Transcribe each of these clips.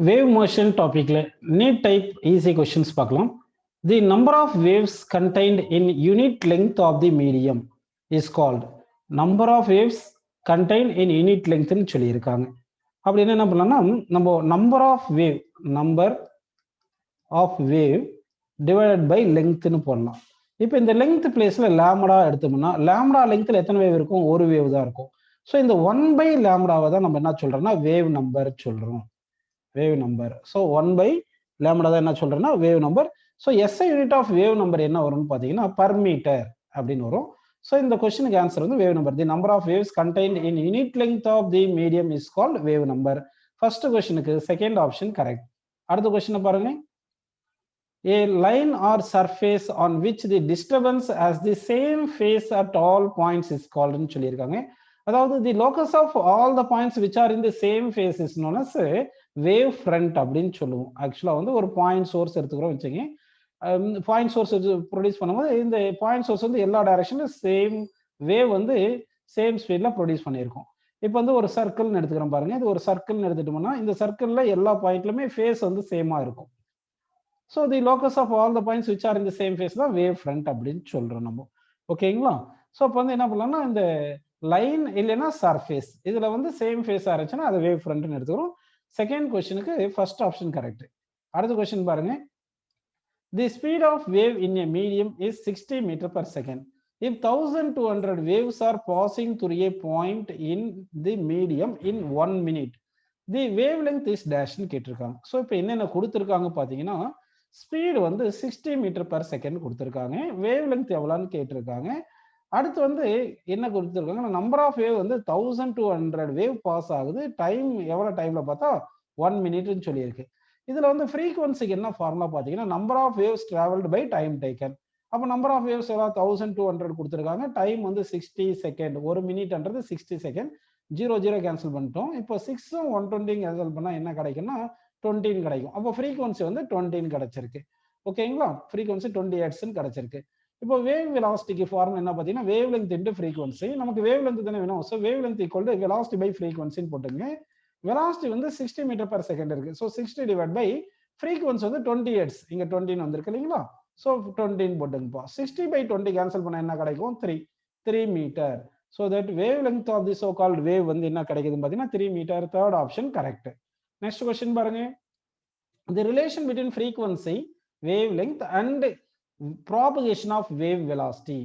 Wave motion topicல NEET type easy questions பார்க்கலாம். The number of waves contained in unit length of the medium is called number of waves contained in unit length ன்னு சொல்லியிருக்காங்க. அப்படி என்ன பண்ணலாம்னா நம்ம number of wave divided by length ன்னு போடலாம். இப்போ இந்த length பிளேஸ்ல லாம்டா எடுத்தோம்னா லாம்டா லெங்க்ல எத்தனை வேவ் இருக்கும்? ஒரு வேவ் தான் இருக்கும். ஸோ இந்த 1 by லாம்டாவை தான் நம்ம என்ன சொல்றோம்னா வேவ் நம்பர் சொல்றோம். Wave number. So 1 by lambda தான் என்ன சொல்றேன்னா wave number. So SI unit of wave number என்ன வரும்னு பார்த்தீங்கன்னா பர் மீட்டர் அப்படின்னு வரும். ஸோ இந்த கொஸ்டினுக்கு ஆன்சர் வந்து wave number. The number of waves contained in unit length of the medium is called wave number. First கொஸ்டினுக்கு செகண்ட் ஆப்ஷன் கரெக்ட். அடுத்த கொஸ்டினை பாருங்க. A line or surface on which the disturbance has the same phase at all points is called ன்னு சொல்லியிருக்காங்க. அதாவது the locus of all the points which are in the same phase is known as wave front அப்படின்னு சொல்லுவோம். ஆக்சுவலா வந்து ஒரு point source எடுத்துக்கிறோம் வச்சுங்க. பாயிண்ட் சோர்ஸ் ப்ரொடியூஸ் பண்ணும்போது இந்த பாயிண்ட் சோர்ஸ் வந்து எல்லா டைரக்ஷன்ல சேம் வேவ் வந்து சேம் ஸ்பீட்ல ப்ரொடியூஸ் பண்ணியிருக்கோம். இப்போ வந்து ஒரு சர்க்கிள்னு எடுத்துக்கிறோம் பாருங்க. இது ஒரு சர்க்கிள்னு எடுத்துட்டோம்னா இந்த சர்க்கிள்ல எல்லா பாயிண்ட்லுமே ஃபேஸ் வந்து சேமா இருக்கும். So the locus of all the points which are இந்த சேம் ஃபேஸ் தான் வேவ் ஃப்ரண்ட் அப்படின்னு சொல்றோம் நம்ம. ஓகேங்களா? ஸோ இப்போ வந்து என்ன பண்ணலாம்னா இந்த லைன் இல்லைன்னா சர்ஃபேஸ் இதுல வந்து சேம் ஃபேஸா இருந்துச்சுன்னா அது வேவ் ஃப்ரண்ட்னு எடுத்துக்கிறோம். செகண்ட் கொஸ்டினுக்கு ஃபர்ஸ்ட் ஆப்ஷன் கரெக்ட். அடுத்த கொஸ்டின் பாருங்க. The speed of wave in a medium is 60 metre per second. If 1200 waves are passing through a point in the medium in 1 minute, the wavelength is dash ன்னு கேட்டிருக்காங்க. So இப்போ என்னென்ன கொடுத்துருக்காங்க பார்த்தீங்கன்னா speed வந்து 60 metre per second கொடுத்துருக்காங்க. Wave length எவ்வளோன்னு கேட்டிருக்காங்க. அடுத்து வந்து என்ன கொடுத்துருக்காங்க? நம்பர் ஆஃப் வேவ் வந்து 1200 வேவ் பாஸ் ஆகுது. டைம் எவ்வளோ டைம்ல பார்த்தா 1 மினிட்னு சொல்லியிருக்கு. இதுல வந்து ஃப்ரீக்வன்சிக்கு என்ன ஃபார்முலா பார்த்தீங்கன்னா number of waves travelled by time taken. அப்போ நம்பர் ஆஃப் வேவ்ஸ் எவ்வளோ 1200 கொடுத்துருக்காங்க. டைம் வந்து 60 செகண்ட். ஒரு மினிட்ன்றது 60 செகண்ட். 0 கேன்சல் பண்ணிட்டோம். இப்போ 6ம் 120 கேன்சல் பண்ணா என்ன கிடைக்கும்னா 20 கிடைக்கும். அப்போ ஃப்ரீக்வன்சி வந்து 20 கிடைச்சிருக்கு. ஓகேங்களா? ஃப்ரீக்வன்சி 20 ஹெர்ட்ஸ்னு கிடைச்சிருக்கு. இப்போ வேவ் வெலாசிட்டிக்கு ஃபார்முலா என்ன பார்த்தீங்கன்னா வேவ் லெங்த் இன்டு ஃப்ரீக்வன்சி. நமக்கு வேவ் லெங்த் தானே வேணும். So wavelength equal to velocity by ஃப்ரீக்வன்சின்னு போட்டுங்க. வெலாசிட்டி வந்து 60 மீட்டர் பர் செகண்ட் இருக்கு. ஸோ 60 டிவைட் பை ஃப்ரீக்வன்சி வந்து 20 ஹெர்ட்ஸ். இங்க 20 வந்திருக்கு இல்லைங்களா? ஸோ 20 போட்டுங்கப்பா. 60 by 20 கேன்சல் பண்ண என்ன கிடைக்கும்? 3 metre. So that wavelength of the so called wave வந்து என்ன கிடைக்குதுன்னு பார்த்தீங்கன்னா 3 metre. Third option correct. Next question பாருங்க. The relation between frequency wavelength and propagation of wave velocity.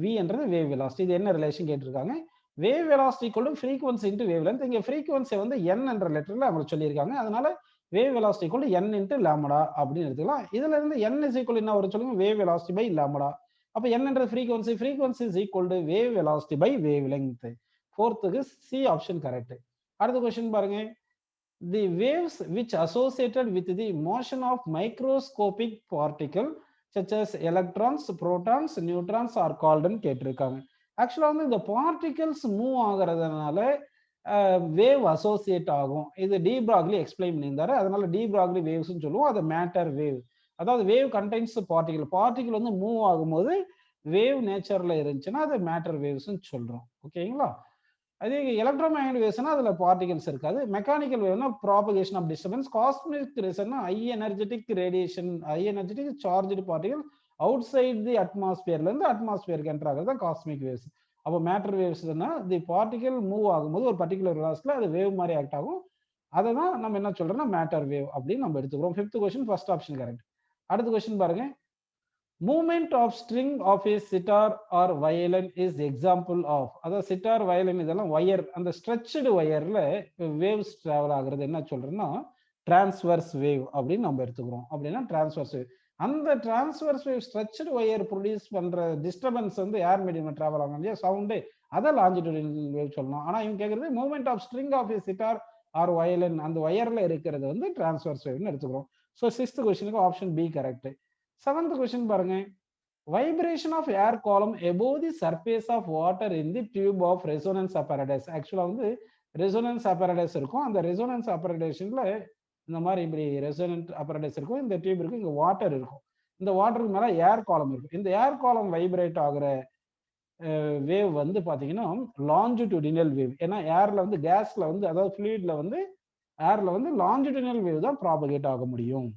V என்றது wave velocity. இது என்ன ரிலேஷன் கேட்டிருக்காங்க? Wave velocity equal to frequency into wavelength. இங்க ஃப்ரீக்வன்சி வந்து n என்ற லெட்டர்ல அவங்க சொல்லியிருக்காங்க. அதனால wave velocity equal to n into lambda அப்படின்னு எடுத்துக்கலாம். இதுல இருந்து n இஸ் ஈக்குவல் என்ன வரும் சொல்லுங்க? Wave velocity by lambda. அப்ப n என்ற frequency, frequency is equal to wave velocity by wavelength. ஃபோர்த்துக்கு சி ஆப்ஷன் கரெக்ட். அடுத்த கொஸ்டின் பாருங்க. The waves which associated with the motion of microscopic particle such as electrons, protons, neutrons are called ன்னு கேட்டிருக்காங்க. ஆக்சுவலா வந்து இந்த particles move ஆகுறதுனால wave associate ஆகும். இது டி பிராக்லி எக்ஸ்பிளைன் பண்ணியிருந்தாரு. அதனால டி பிராக்லி வேவ்ஸ்ன்னு சொல்லுவோம். அது மேட்டர் வேவ். அதாவது வேவ் கண்டெய்ன்ஸ் பார்ட்டிகல். பார்ட்டிகல் வந்து மூவ் ஆகும்போது வேவ் நேச்சர்ல இருந்துச்சுன்னா அது மேட்டர் வேவ்ஸ்ன்னு சொல்றோம். ஓகேங்களா? அதே எலக்ட்ரோமேக்னெட்டிக் வேவ்ஸ்னா அதுல பார்ட்டிகல்ஸ் இருக்காது. மெக்கானிக்கல் வேவ்னா ப்ராபகேஷன் ஆஃப் டிஸ்டர்பன்ஸ். காஸ்மிக் ரேஸ்னா high energetic radiation, high energetic charged particle outside the அட்மாஸ்பியர்ல இருந்து அட்மாஸ்பியருக்கு என்டர் ஆகுறது தான் காஸ்மிக் வேவ்ஸ். அப்போ மேட்டர் வேவ்ஸ்னா தி பார்ட்டிகல் மூவ் ஆகும்போது ஒரு பர்டிகுலர் வெலாசிட்டில அது வேவ் மாதிரி ஆக்ட் ஆகும். அதை தான் நம்ம என்ன சொல்றோம்னா மேட்டர் வேவ் அப்படின்னு நம்ம எடுத்துக்கிறோம். Fifth question first option correct. அடுத்த கொஸ்டின் பாருங்க. Movement of string of a sitar or violin is example of. அதாவது சிட்டார் வயலின் இதெல்லாம் ஒயர், அந்த ஸ்ட்ரெச்டு ஒயர்ல வேவ்ஸ் டிராவல் ஆகுறது என்ன சொல்றோம்னா டிரான்ஸ்வர்ஸ் வேவ் அப்படின்னு நம்ம எடுத்துக்கிறோம். அப்படின்னா டிரான்ஸ்வர்ஸ் வேவ். அந்த transverse wave stretched wire produce பண்ற டிஸ்டர்பன்ஸ் வந்து ஏர் மீடியம் டிராவல் ஆகும் இல்லையா சவுண்டு, அதை லாஞ்சிடியூடினல் வேவ் சொல்லணும். ஆனா இவங்க கேட்கறது movement of string of a sitar or violin, அந்த ஒயர்ல இருக்கிறது வந்து டிரான்ஸ்வர்ஸ் வேவ்னு எடுத்துக்கிறோம். ஸோ சிக்ஸ்த் கொஸ்டினுக்கு option B correct. Seventh question பாருங்க. Vibration of air column above the surface of water in the tube of resonance apparatus. ஆக்சுவலா வந்து ரெசோனன்ஸ் apparatus இருக்கும். அந்த ரெசோனன்ஸ் apparatusல இந்த மாதிரி இப்படி ரெசோனன்ட் apparatus இருக்கும். இந்த டியூப் இருக்கும். இங்க வாட்டர் இருக்கும். இந்த வாட்டருக்கு மேல ஏர் காலம் இருக்கும். இந்த ஏர் காலம் வைப்ரேட் ஆகுற வேவ் வந்து பாத்தீங்கன்னா லாஞ்சிடியூடினல் வேவ். ஏன்னா ஏர்ல வந்து கேஸ்ல வந்து அதாவது ஃப்ளூயிட்ல வந்து ஏர்ல வந்து லாஞ்சிடியூனல் வேவ் தான் ப்ராபகேட் ஆக முடியும்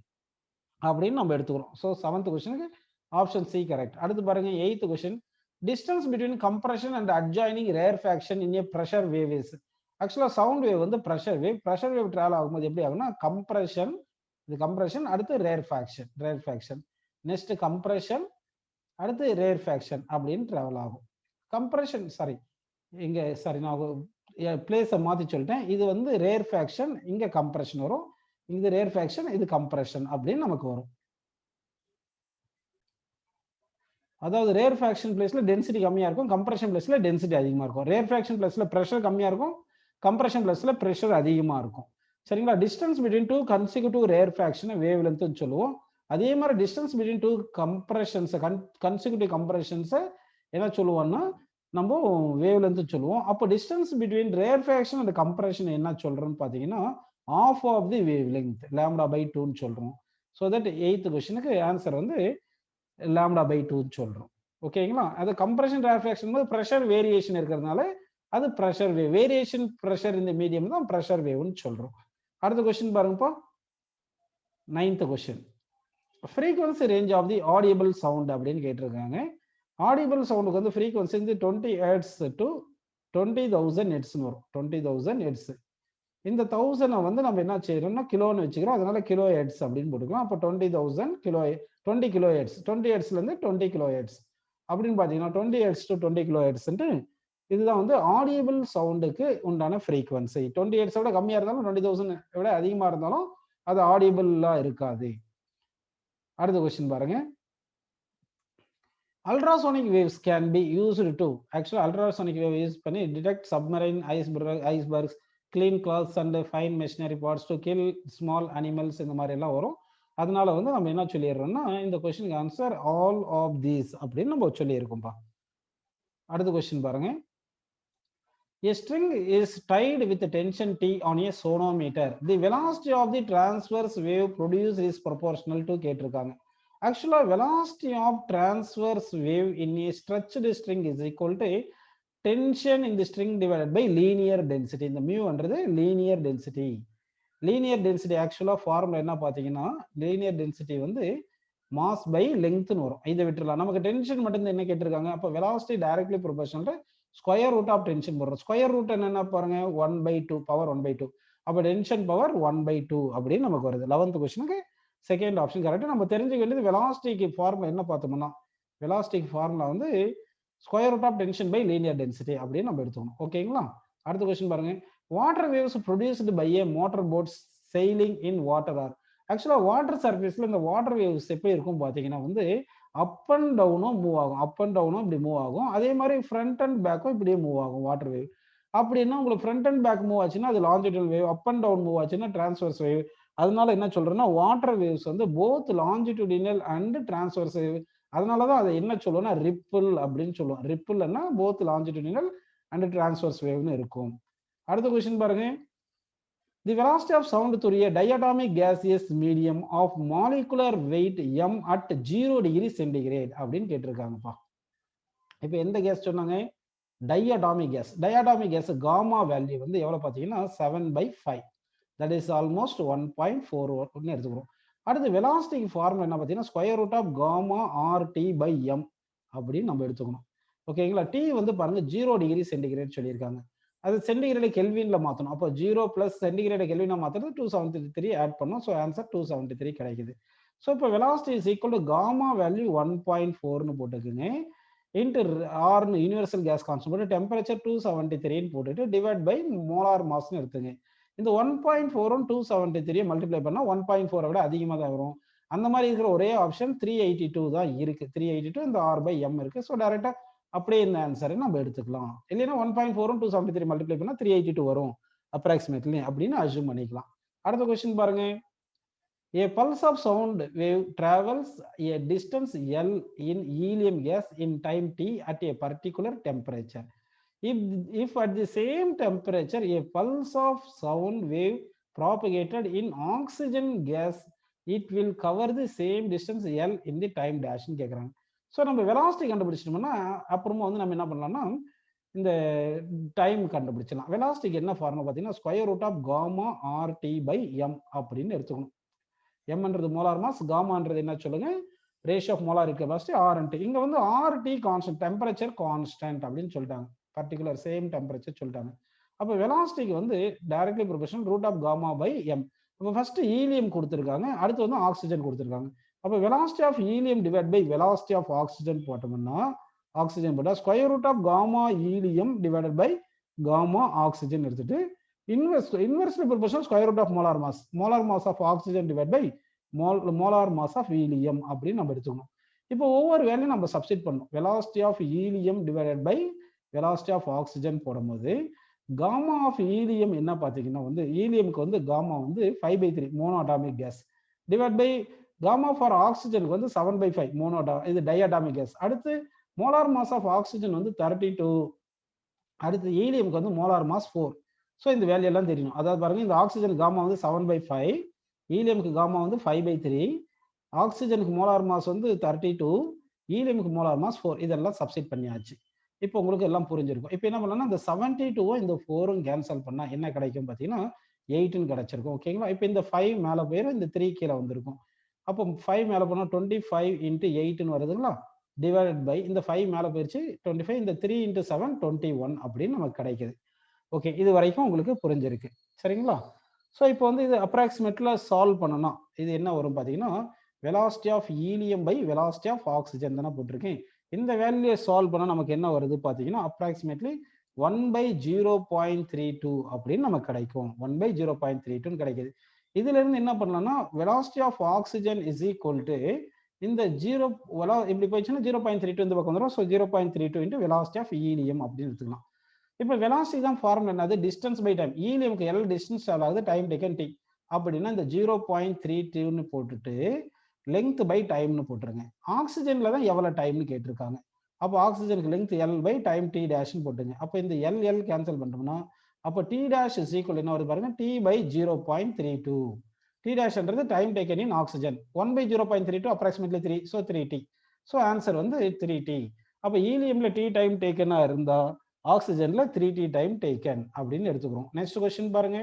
அப்படின்னு நம்ம எடுத்துக்கிறோம். ஸோ 7th கொஸ்டினுக்கு ஆப்ஷன் சி கரெக்ட். அடுத்து பாருங்க 8th question. Distance between compression and adjoining rarefaction in a pressure wave is. Actually sound wave வந்து ப்ரெஷர் வேவ் டிராவல் ஆகும்போது எப்படி ஆகும்னா கம்ப்ரஷன், இது கம்ப்ரஷன், அடுத்து ரேர்ஃபேக்ஷன், நெக்ஸ்ட் கம்ப்ரஷன், அடுத்து ரேர்ஃபேக்ஷன் அப்படின்னு டிராவல் ஆகும். கம்ப்ரஷன் நான் பிளேஸை மாற்றி சொல்லிட்டேன். இது வந்து ரேர்ஃபேக்ஷன், இங்கே கம்ப்ரஷன் வரும். இது ரேர்ஃபேக்ஷன், இது கம்ப்ரஷன் அப்படின்னு நமக்கு வரும். அதாவது ரேர்ஃபேக்ஷன் பிளேஸ்ல டென்சிட்டி கம்மியாக இருக்கும், கம்ப்ரஷன் பிளேஸ்ல டென்சிட்டி அதிகமாக இருக்கும். ரேர்ஃபேக்ஷன் பிளேஸ்ல ப்ரெஷர் கம்மியாக இருக்கும், கம்ப்ரஷன் பிளேஸ்ல ப்ரெஷர் அதிகமாக இருக்கும். சரிங்களா? டிஸ்டன்ஸ் பிட்வீன் டூ கன்சிக்யூட்டிவ் ரேர்ஃபேக்ஷனை வேவ் லென்த்னு சொல்லுவோம். அதே மாதிரி டிஸ்டன்ஸ் பிட்வீன் டூ கம்ப்ரஷன்ஸை கன்சிக்யூட்டிவ் கம்ப்ரஷன்ஸை என்ன சொல்லுவோம்னா நம்ம வேவ் லென்த் சொல்லுவோம். அப்போ distance between rarefaction and compression என்ன சொல்றோம்னு பார்த்தீங்கன்னா half of the wavelength λ/2ன்னு சொல்றோம். ஸோ தட் 8th கொஸ்டினுக்கு ஆன்சர் வந்து λ/2ன்னு சொல்றோம். ஓகேங்களா? அது கம்ப்ரஷன் ரேர்ஃபேக்ஷன் போது ப்ரெஷர் வேரியேஷன் இருக்கிறதுனால அது ப்ரெஷர் வேவ், வேரியேஷன் ப்ரெஷர் இந்த மீடியம் தான் ப்ரெஷர் வேவ்னு சொல்றோம். அடுத்த கொஸ்டின் பாருங்கப்பா, 9th கொஸ்டின். Frequency range of the audible sound அப்படின்னு கேட்டிருக்காங்க. ஆடியபிள் சவுண்டுக்கு வந்து ஃப்ரீக்வன்சி வந்து 20 ஹெர்ட்ஸ் டு 20,000 ஹெர்ட்ஸ்னு வரும். 20,000 ஹெர்ட்ஸ். இந்த 1000 வந்து நம்ம என்ன செய்யறோம்னா கிலோன்னு வச்சுக்கிறோம். அதனால கிலோ ஹெர்ட்ஸ் அப்படின்னு போட்டுக்கலாம். அப்போ 20,000 கிலோ 20 கிலோ ஹெர்ட்ஸ், 20 ஹெர்ட்ஸ்ல இருந்து 20 கிலோ ஹெர்ட்ஸ் அப்படின்னு பார்த்தீங்கன்னா 20 ஹெர்ட்ஸ் டு 20 கிலோ ஹெர்ட்ஸ்ன்ட்டு இதுதான் வந்து ஆடியபிள் சவுண்டுக்கு உண்டான ஃப்ரீக்வன்சி. 20 ஹெர்ட்ஸை விட கம்மியாக இருந்தாலும் 20,000 விட அதிகமாக இருந்தாலும் அது ஆடியபிளா இருக்காது. அடுத்த கொஸ்டின் பாருங்க. Ultrasonic waves can be used to, actually ultrasonic wave use பண்ணி detect submarine icebergs, clean cloths and fine machinery parts to kill small animals இந்த மாதிரி எல்லாம் வரும். அதனால வந்து நம்ம என்ன சொல்லிடுறோம்னா இந்த கொஸ்டினுக்கு ஆன்சர் ஆல் ஆஃப் தீஸ் அப்படின்னு நம்ம சொல்லியிருக்கோம்ப்பா. அடுத்த கொஸ்டின் பாருங்க. A string is tied with tension T on a sonometer. The velocity of the transverse wave produced is proportional to கேட்டிருக்காங்க. Actually, velocity of transverse wave in a stretched string is equal to tension in the string divided by linear density. இந்த mu என்றது linear density. Linear density actually formula என்ன பார்த்தீங்கன்னா linear density வந்து mass by length னு வரும். இதை விட்டுறலாம். நமக்கு டென்ஷன் மட்டும் என்ன கேட்டிருக்காங்க. அப்போ velocity directly proportional to square root of tension போடுறோம். ஸ்கொயர் ரூட் என்னன்னா பாருங்க 1/2 பவர் 1/2. அப்போ டென்ஷன் பவர் 1/2 அப்படின்னு நமக்கு வருது. 11th கொஸ்டினுக்கு செகண்ட் ஆப்ஷன் கரெக்ட். நம்ம தெரிஞ்சுக்க வேண்டியது வெலாசிட்டிக்கு ஃபார்முலா என்ன பார்த்தோம்னா வெலாசிட்டிக்கு ஃபார்முலா வந்து square root of tension by linear density அப்படின்னு நம்ம எடுத்துக்கணும். ஓகேங்களா? அடுத்த கொஸ்டின் பாருங்க. Water waves produced by a motor boats sailing in water are. ஆக்சுவலா வாட்டர் சர்ஃபேஸ்ல இந்த வாட்டர் வேவ்ஸ் எப்படி இருக்கும் பார்த்தீங்கன்னா வந்து அப் அண்ட் டவுனும் மூவ் ஆகும். அப் அண்ட் டவுனும் இப்படி மூவ் ஆகும். அதே மாதிரி ஃப்ரண்ட் அண்ட் பேக்கும் இப்படியே மூவ் ஆகும் வாட்டர் வேவ். அப்படின்னா உங்களுக்கு ஃப்ரண்ட் அண்ட் பேக் மூவ் ஆச்சுன்னா அது longitudinal wave, up and down move ஆச்சுன்னா டிரான்ஸ்வர்ஸ் வேவ். அதனால என்ன சொல்றேன்னா வாட்டர் வேவ்ஸ் வந்து both longitudinal and transverse wave. அதனாலதான் அதை என்ன சொல்லுவோம்னா ரிப்பிள் அப்படின்னு சொல்லுவோம். ரிப்பிள்னா போத் லாஞ்சிடியூடினல் அண்ட் டிரான்ஸ்வர்ஸ் வேவ்னு இருக்கும். அடுத்த கொஸ்டின் பாருங்க. The velocity of sound through a diatomic gaseous medium of molecular weight m at 0 degree centigrade அப்படின்னு கேட்டிருக்காங்கப்பா. இப்போ எந்த கேஸ் சொன்னாங்க? டயடாமிக் கேஸ். டயடாமிக் கேஸ் காமா வேல்யூ வந்து எவ்வளவு பார்த்தீங்கன்னா 7/5. தட் இஸ் ஆல்மோஸ்ட் 1.4 எடுத்துக்கிறோம். அடுத்து வெலாசிட்டிக்கு ஃபார்முலா என்ன பார்த்தீங்கன்னா square root of gamma RT/m அப்படின்னு நம்ம எடுத்துக்கணும். ஓகேங்களா? டி வந்து பாருங்க 0 டிகிரி சென்டிகிரேட் சொல்லியிருக்காங்க. அது சென்டிகிரேட் கெல்வின்ல மாற்றணும். அப்போ 0 பிளஸ் சென்டிகிரேட் கெல்வினா மாற்றுறது 273 ஆட் பண்ணோம். ஸோ ஆன்சர் 273 கிடைக்குது. ஸோ இப்போ velocity is equal to gamma value 1.4னு போட்டுக்குங்க. இன்ட்டு ஆர்னு யூனிவர்சல் கேஸ் கான்ஸ்டன்ட் போட்டு டெம்பரேச்சர் 273ன்னு போட்டுட்டு டிவைட் பை மோலார் மாஸ்ன்னு எடுத்துங்க. இந்த 1.4 273 மல்டிப்ளை பண்ணா 1.4 விட அதிகமாக தான் வரும். அந்த மாதிரி இருக்கிற ஒரே ஆப்ஷன் 382 தான் இருக்கு. 382 இந்த R/m இருக்கு. ஸோ டைரக்டா அப்படியே இந்த ஆன்சரை நம்ம எடுத்துக்கலாம். இல்லைன்னா 1.4 273 மல்டிப்ளை பண்ணா 382 வரும் அப்ராக்சிமேட்லி அப்படின்னு அஸ்யூம் பண்ணிக்கலாம். அடுத்த கொஸ்டின் பாருங்க. A pulse of sound wave travels a distance L in helium gas in time T at a particular temperature. If at the same temperature a pulse of sound wave propagated in oxygen gas, it will cover the same distance L in the time dash ன்னு கேட்குறாங்க. So நம்ம velocity கண்டுபிடிச்சிட்டோம்னா அப்புறமா வந்து நம்ம என்ன பண்ணலாம்னா இந்த time கண்டுபிடிச்சலாம். வெலாசிட்டிக்கு என்ன ஃபார்முலா பார்த்தீங்கன்னா square root of gamma RT by M அப்படின்னு எடுத்துக்கணும். எம்ன்றது மோலார் மாஸ், காமான்றது என்ன சொல்லுங்க, ratio of molar capacity, R and T. இங்க வந்து ஆர்டி கான்ஸ்டன்ட், டெம்பரேச்சர் கான்ஸ்டன்ட் அப்படின்னு சொல்லிட்டாங்க. பர்டிகுலர் சேம் டெம்பரேச்சர் சொல்லிட்டாங்க. அப்போ வெலாசிட்டிக்கு வந்து directly proportional root of gamma by M. அப்போ ஃபர்ஸ்ட் ஈலியம் கொடுத்துருக்காங்க, அடுத்து வந்து ஆக்சிஜன் கொடுத்துருக்காங்க. அப்போ velocity of helium divide by velocity of oxygen போட்டோம்னா, ஆக்சிஜன் போட்டால் square root of gamma helium divided by gamma oxygen எடுத்துட்டு inversely proportional square root of molar mass of oxygen divided by molar mass of helium அப்படின்னு நம்ம எடுத்துக்கணும். இப்போ ஒவ்வொரு வேலையும் நம்ம சப்ஸ்டிட் பண்ணணும். velocity of helium divided by velocity of oxygen போடும்போது gamma of helium என்ன பார்த்தீங்கன்னா வந்து ஹீலியம்க்கு வந்து gamma வந்து 5/3 monoatomic gas divide by gamma for oxygen வந்து 7/5 இது டைஅட்டாமிக் கேஸ். அடுத்து மோலார் மாஸ் ஆஃப் ஆக்சிஜன் வந்து 32. அடுத்து ஹீலியம்க்கு வந்து மோலார் மாஸ் 4. ஸோ இந்த வேல்யூ எல்லாம் தெரியணும். அதாவது பாருங்க, இந்த ஆக்சிஜன் காமா வந்து 7/5, ஹீலியமுக்கு காமா வந்து 5/3, ஆக்சிஜனுக்கு மோலார் மாஸ் வந்து 32, ஹீலியமுக்கு மோலார் மாஸ் 4. இதெல்லாம் சப்ஸ்டிட் பண்ணியாச்சு. இப்போ உங்களுக்கு எல்லாம் புரிஞ்சிருக்கும். இப்போ என்ன பண்ணலாம்னா இந்த 72 இந்த 4 கேன்சல் பண்ணா என்ன கிடைக்கும் பார்த்தீங்கன்னா 8ன்னு கிடைச்சிருக்கும். ஓகேங்களா? இப்போ இந்த 5 மேலே போயிடும், இந்த 3 கீழே வந்திருக்கும். அப்போ 5 மேலே போனால் 25 × 8ன்னு வருதுங்களா, டிவைடட் பை இந்த 5 மேலே போயிடுச்சு 25, இந்த 3 × 7 21 அப்படின்னு நமக்கு கிடைக்குது. ஓகே, இது வரைக்கும் உங்களுக்கு புரிஞ்சிருக்கு சரிங்களா? ஸோ இப்போ வந்து இது அப்ராக்சிமேட்ல சால்வ் பண்ணணும். இது என்ன வரும் பார்த்தீங்கன்னா velocity of helium by velocity of oxygen தானே போட்டிருக்கேன். இந்த வேல்யூயை சால்வ் பண்ண நமக்கு என்ன வருது பார்த்தீங்கன்னா அப்ராக்சிமேட்லி 1/0.32 அப்படின்னு நமக்கு கிடைக்கும். 1/0.32 கிடைக்குது. இதுல இருந்து என்ன பண்ணலாம்னா velocity of oxygen is equal to இந்த 0 இப்படி போயிடுச்சுன்னா 0.32 இந்த பக்கம் வந்துடும். So 0.32 into velocity of helium அப்படின்னு எடுத்துக்கலாம். இப்போ வெலாசிட்டி தான் ஃபார்முலா என்னது, டிஸ்டன்ஸ் பை டைம். ஹீலியமுக்கு எல் டிஸ்டன்ஸ் ட்ராவல் ஆகுது, டைம் டேக்கன் டி. அப்படின்னா இந்த 0.32ன்னு போட்டுட்டு லெங்த் பை டைம்னு போட்டுருங்க. ஆக்சிஜன்ல தான் எவ்வளவு டைம்னு கேட்டிருக்காங்க. அப்போ ஆக்சிஜனுக்கு length L by time T டேஷ்னு போட்டுங்க. அப்போ இந்த எல் கேன்சல் பண்ணிட்டோம்னா அப்போ டி டேஷ் இஸ் ஈக்குவல் என்ன வருது பாருங்க, டி பை 0.32. டி டேஷ்ன்றது time taken in oxygen. 1/0.32 approximately 3, so 3t. So answer வந்து 3t. அப்போ ஹீலியம்ல டி டைம் டேக்கனா இருந்தா ஆக்சிஜன்ல 3t டைம் டேக்கன் அப்படின்னு எடுத்துக்கிறோம். நெக்ஸ்ட் क्वेश्चन பாருங்க.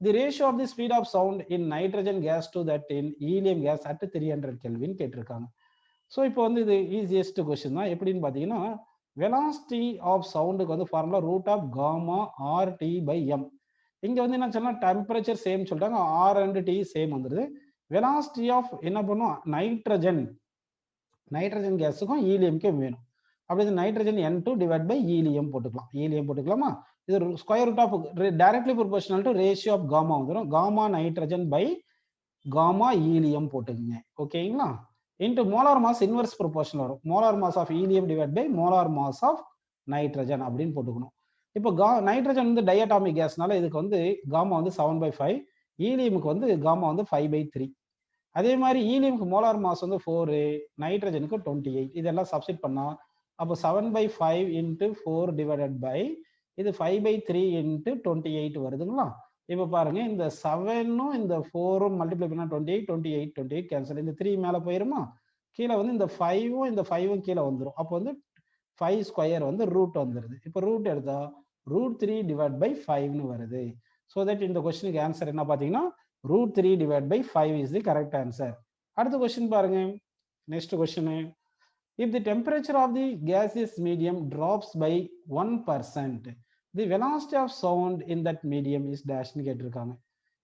The ratio of the speed of sound in nitrogen gas to that in helium gas at 300 kelvin கேட்டிருக்காங்க. So இப்போ வந்து இது ஈஸியஸ்ட் கொஸ்டின் தான். எப்படின்னு பார்த்தீங்கன்னா வெலாசிட்டி ஆஃப் சவுண்டுக்கு வந்து formula root of gamma RT by M. இங்க வந்து என்ன சொல்லலாம், டெம்பரேச்சர் சேம் சொல்லிட்டாங்க, ஆர் அண்ட் டி சேம் வந்துடுது. வெலாசிட்டி ஆஃப் என்ன பண்ணும், நைட்ரஜன் கேஸுக்கும் ஹீலியம்க்கும் வேணும். அப்படி nitrogen N2 divide by helium போட்டுக்கலாம். ஹீலியம் போட்டுக்கலாமா? இது square root of directly proportional to ratio of gamma வந்துடும். Gamma nitrogen by gamma helium போட்டுக்குங்க. ஓகேங்களா? Into molar mass inverse proportional வரும். Molar mass of helium divide by molar mass of nitrogen அப்படின்னு போட்டுக்கணும். இப்போ நைட்ரஜன் வந்து டைஅட்டாமிக் கேஸ்னால இதுக்கு வந்து காமா வந்து 7/5, ஹீலியமுக்கு வந்து காமா வந்து 5/3. அதே மாதிரி ஹீலியமுக்கு மோலார் மாஸ் வந்து 4, நைட்ரஜனுக்கு 28. இதெல்லாம் சப்ஸ்டிட் பண்ணா அப்போ 7/5 × 4 டிவைடட் பை இது 5/3 × 28 வருதுங்களா? இப்போ பாருங்க, இந்த 7ம் இந்த 4ம் மல்டிப்ளை பண்ணா 28 கேன்சல். இந்த 3 மேலே போயிருமா, கீழே வந்து இந்த 5ம் இந்த 5ம் கீழே வந்துடும். அப்போ வந்து 5 ஸ்கொயர் வந்து ரூட் வந்துடுது. இப்போ ரூட் எடுத்தா √3 டிவைட் பை 5ன்னு வருது. ஸோ தட் இந்த கொஸ்டினுக்கு ஆன்சர் என்ன பார்த்தீங்கன்னா √3 divide by 5 is the correct answer. அடுத்த கொஸ்டின் பாருங்க. Next question, if the temperature of the gaseous medium drops by 1%, the velocity of sound in that medium is dash ன்னு கேட்டிருக்காங்க.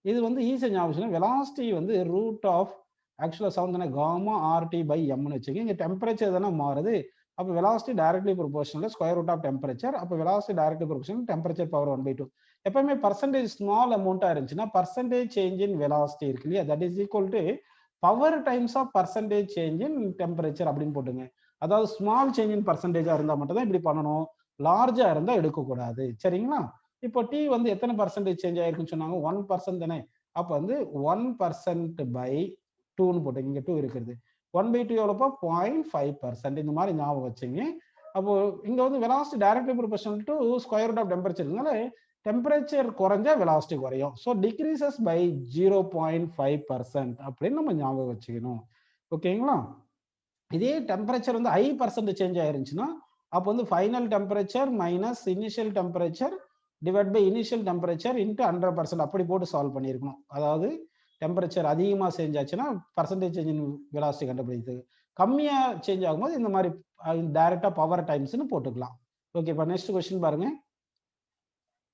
இது வந்து ஈஸி ஞாபகம். வெலாசிட்டி வந்து ரூட் ஆஃப் ஆக்சுவலாக sound தானே காமா ஆர்டி பை எம்னு வச்சுக்கோங்க. இங்கே டெம்பரேச்சர் தானே மாறுது. அப்போ velocity directly proportional square root of temperature. அப்போ velocity directly proportional temperature power 1/2. எப்பவுமே பர்சன்டேஜ் ஸ்மால் அமௌண்ட்டாக இருந்துச்சுன்னா பர்சன்டேஜ் சேஞ்ச் இன் வெலாசிட்டி இருக்கு இல்லையா, that is equal to power times of percentage change in temperature அப்படின்னு போட்டுங்க. அதாவது ஸ்மால் சேஞ்ச் இன் பர்சன்டேஜா இருந்தா மட்டும் தான் இப்படி பண்ணணும், லார்ஜா இருந்தா எடுக்கக்கூடாது. சரிங்களா? இப்போ டி வந்து எத்தனை பர்சன்டேஜ் சேஞ்ச் ஆயிருக்குன்னு சொன்னாங்க, 1% தானே. அப்போ வந்து 1% பை 2ன்னு போட்டுங்க. இங்க 2 இருக்குது. 1/2 எவ்வளோப்பா, 0.5%. இந்த மாதிரி ஞாபகம் வச்சுங்க. அப்போ இங்க வந்து velocity directly proportional to square root of டெம்பரேச்சர்னால டெம்பரேச்சர் குறைஞ்சா வெலாசிட்டி குறையும். ஸோ டிக்ரீசஸ் பை 0.5% அப்படின்னு நம்ம ஞாபகம் வச்சுக்கணும். ஓகேங்களா? இதே டெம்பரேச்சர் வந்து ஹை பர்சன்ட் சேஞ்ச் ஆயிருந்துச்சுன்னா அப்போ வந்து final temperature minus initial temperature divide by initial temperature into 100% அப்படி போட்டு சால்வ் பண்ணியிருக்கணும். அதாவது டெம்பரேச்சர் அதிகமாக சேஞ்ச் ஆச்சுன்னா பர்சன்டேஜ் சேஞ்ச் இன் வெலாசிட்டி கண்டுபிடிக்கிறது, கம்மியாக சேஞ்ச் ஆகும்போது இந்த மாதிரி டைரெக்டாக பவர் டைம்ஸ்னு போட்டுக்கலாம். ஓகே, இப்போ நெக்ஸ்ட் கொஸ்டின் பாருங்க.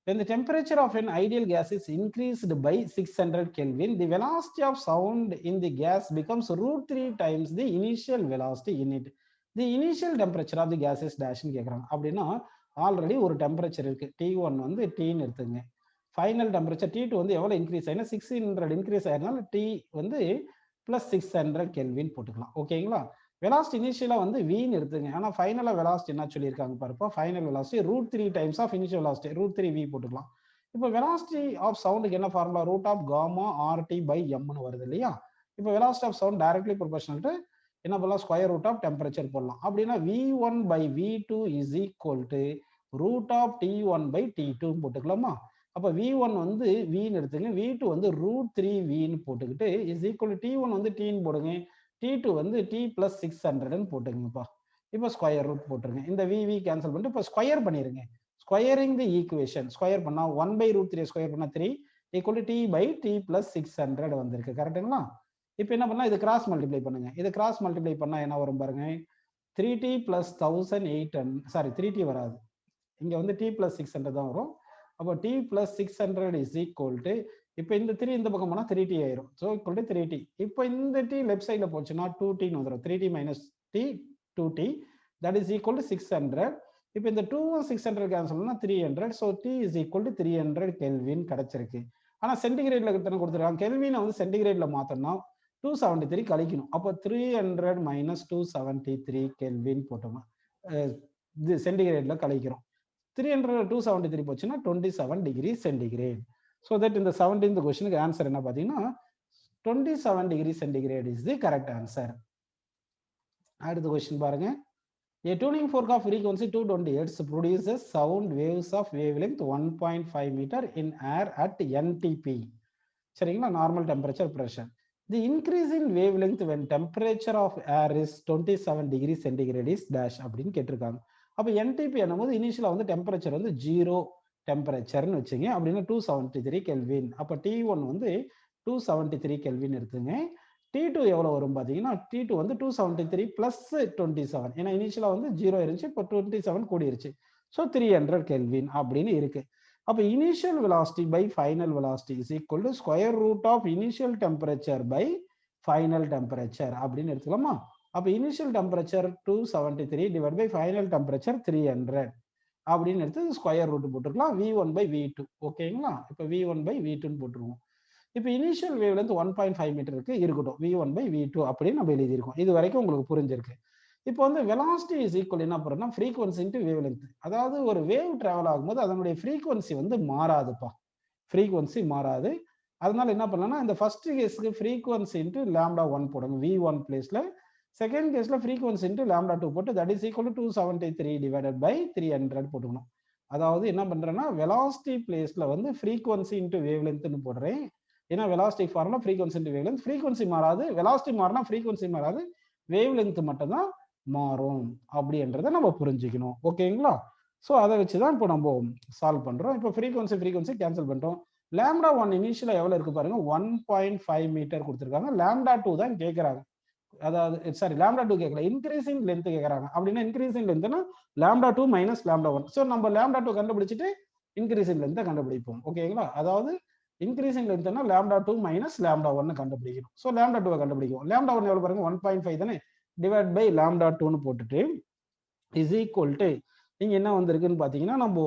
When the temperature of an ideal gas is increased by 600 Kelvin, the velocity of sound in the gas becomes √3 times the initial velocity in it. The initial temperature of the gas is dash ன்னு கேட்குறாங்க. அப்படின்னா already ஒரு temperature இருக்கு, T1 வந்து டீன்னு எடுத்துங்க. Final temperature T2 வந்து எவ்வளோ இன்க்ரீஸ் ஆயினா 600 இன்க்ரீஸ் ஆயிருந்தாலும் T வந்து ப்ளஸ் 600 கெல்வின் போட்டுக்கலாம். ஓகேங்களா? வெலாசிட்டி இனிஷியலாக வந்து வின்னு எடுத்துங்க. ஆனால் ஃபைனலாக வெலாசிட்டி என்ன சொல்லியிருக்காங்க பாருப்பா, final velocity √3 times of initial velocity, √3 v போட்டுக்கலாம். இப்போ வெலாசிட்டி ஆஃப் சவுண்டுக்கு என்ன formula, root of gamma RT by எம்னு வருது இல்லையா? இப்போ velocity of sound directly proportional to என்ன பண்ணலாம், ஸ்கொயர் ரூட் ஆஃப் டெம்பரேச்சர் போடலாம். அப்படின்னா v1 by v2 is equal to root of T1 by T2 போட்டுக்கலாமா? அப்போ v1 வந்து வின்னு எடுத்துங்க, v2 வந்து √3 vன்னு போட்டுக்கிட்டு இஸ் ஈக்குவல் டு T1 வந்து டீன்னு போடுங்க, T2 வந்து T + 600 போட்டுங்கப்பா. இப்போ ஸ்கொயர் ரூட் போட்டுருங்க. இந்த v கேன்சல் பண்ணிட்டு இப்போ ஸ்கொயர் பண்ணிருங்க. ஸ்கொயரிங் தி ஈக்குவேஷன் ஸ்கொயர் பண்ணா 1/√3 ஸ்கொயர் பண்ணா 3 equal to T by T + 600 வந்திருக்கு. கரெக்டுங்களா? இப்போ என்ன பண்ணா, இது கிராஸ் மல்டிப்ளை பண்ணுங்க. இது கிராஸ் மல்டிப்ளை பண்ணா என்ன வரும் பாருங்க, 3T + 1800, சாரி 3T வராது, இங்க வந்து T + 600 தான் வரும். அப்போ T + 600 இஸ் ஈக்குவல் டு, இப்போ இந்த 3 இந்த பக்கம் போனால் 3T ஆயிரும். So equal to 3T. இப்போ இந்த T லெஃப்ட் சைடில் போச்சுன்னா 2Tன்னு வந்துடும். 3T - T 2T that is equal to 600. இப்போ இந்த 2 600 கேன்சல் பண்ணால் 300. So T is equal to 300 kelvin கிடைச்சிருக்கு. ஆனால் சென்டிகிரேட்ல எத்தனை கொடுத்துருக்காங்க, கெல்வினை வந்து சென்டிகிரேட்ல மாற்றோம்னா 273 கழிக்கணும். அப்போ 300 - 273 கெல்வின் போட்டோம்னா இது சென்டிகிரேட்ல கழிக்கிறோம். 300 273 போச்சுன்னா 27 டிகிரி சென்டிகிரேட். ஸோ தட் இந்த 17th கொஸ்டினுக்கு ஆன்சர் என்ன பார்த்தீங்கன்னா 27 degree centigrade is the correct answer. அடுத்த கொஸ்டின் பாருங்க. A tuning fork of frequency 220 Hz produces sound waves of wavelength 1.5 meter in air at NTP. சரிங்களா? Normal temperature pressure. The increase in wavelength when temperature of air is 27 degree centigrade is dash அப்படின்னு கேட்டிருக்காங்க. அப்போ NTP என்னும்போது இனிஷியலாக வந்து temperature வந்து 0 டெம்பரேச்சர்னு வச்சுங்க. அப்படின்னா 273 kelvin. அப்போ T1 வந்து 273 கெல்வின் எடுத்துங்க. T2 எவ்வளோ வரும் பார்த்தீங்கன்னா, T2 வந்து 273 + 27, ஏன்னா இனிஷியலாக வந்து 0 இருந்துச்சு, இப்போ 27 கூடிருச்சு. ஸோ 300 கெல்வின் அப்படின்னு இருக்கு. அப்போ initial velocity by final velocity is equal to square root of initial temperature by final temperature அப்படின்னு எடுத்துக்கலாமா? அப்போ initial temperature 273 divide by final temperature 300 அப்படின்னு எடுத்து square root போட்டுருக்கலாம். v1 by v2. ஓகேங்களா? இப்போ v1 பை v2ன்னு போட்டுருவோம். இப்போ இனிஷியல் வேவ்லேருந்து 1.5 மீட்டருக்கு இருக்கட்டும், v1 பை v2 அப்படின்னு நம்ம எழுதியிருக்கோம். இது வரைக்கும் உங்களுக்கு புரிஞ்சிருக்கு. இப்போ வந்து வெலாசிட்டி இஸ் ஈக்குவல் என்ன பண்ணுறோம்னா ஃப்ரீக்வன்சி இன்ட்டு வேவ் லென்த். அதாவது ஒரு வேவ் டிராவல் ஆகும்போது அதனுடைய ஃப்ரீக்வன்சி வந்து மாறாதுப்பா, ஃப்ரீக்வன்சி மாறாது. அதனால என்ன பண்ணலாம்னா இந்த ஃபர்ஸ்ட் கேஸுக்கு ஃப்ரீக்வன்சி இன்ட்டு λ1 போடுங்க v1 பிளேஸ்ல, செகண்ட் கேஸ்ல ஃப்ரீக்வன்சி இன்ட்டு λ2 போட்டு that is equal to 273 divided by 300 போட்டுக்கணும். அதாவது என்ன பண்றேன்னா வெலாசிட்டி பிளேஸ்ல வந்து ஃப்ரீக்வன்சி இன்ட்டு வேவ் லென்த்னு போடுறேன். ஏன்னா velocity formula frequency into wave length. Frequency மாறாது, வெலாசிட்டி மாறினா ஃப்ரீக்வன்சி மாறாது, வேவ் லென்த் மட்டும் தான் மாறும் அப்படின்றத நம்ம புரிஞ்சுக்கணும். ஓகேங்களா? ஸோ அதை வச்சு தான் இப்போ நம்ம சால்வ் பண்றோம். இப்போ ஃப்ரீக்வன்சி கேன்சல் பண்றோம். λ1 இனிஷியலா எவ்வளவு இருக்கு பாருங்க, 1.5 மீட்டர் கொடுத்துருக்காங்க. λ2 தான் கேட்கறாங்க. அதாவது சாரி λ2 கேட்கல, இன்க்ரீசிங் லென்த் கேட்கறாங்க. அப்படின்னா இன்க்ரீசிங் லென்த்னா λ2 - λ1. ஸோ நம்ம λ2 கண்டுபிடிச்சிட்டு இன்க்ரீசிங் லென்த்தை கண்டுபிடிப்போம். ஓகேங்களா? அதாவது இன்க்ரீசிங் லென்த்னா λ2 - λ1 கண்டுபிடிக்கணும். ஸோ λ2 கண்டுபிடிக்கும். λ1 எவ்வளவு பாருங்க, 1.5 தானே, டிவைட் பை λ2ன்னு போட்டுட்டு இஸ் ஈக்குவல் டு இங்க என்ன வந்திருக்குன்னு பாத்தீங்கன்னா, நம்ம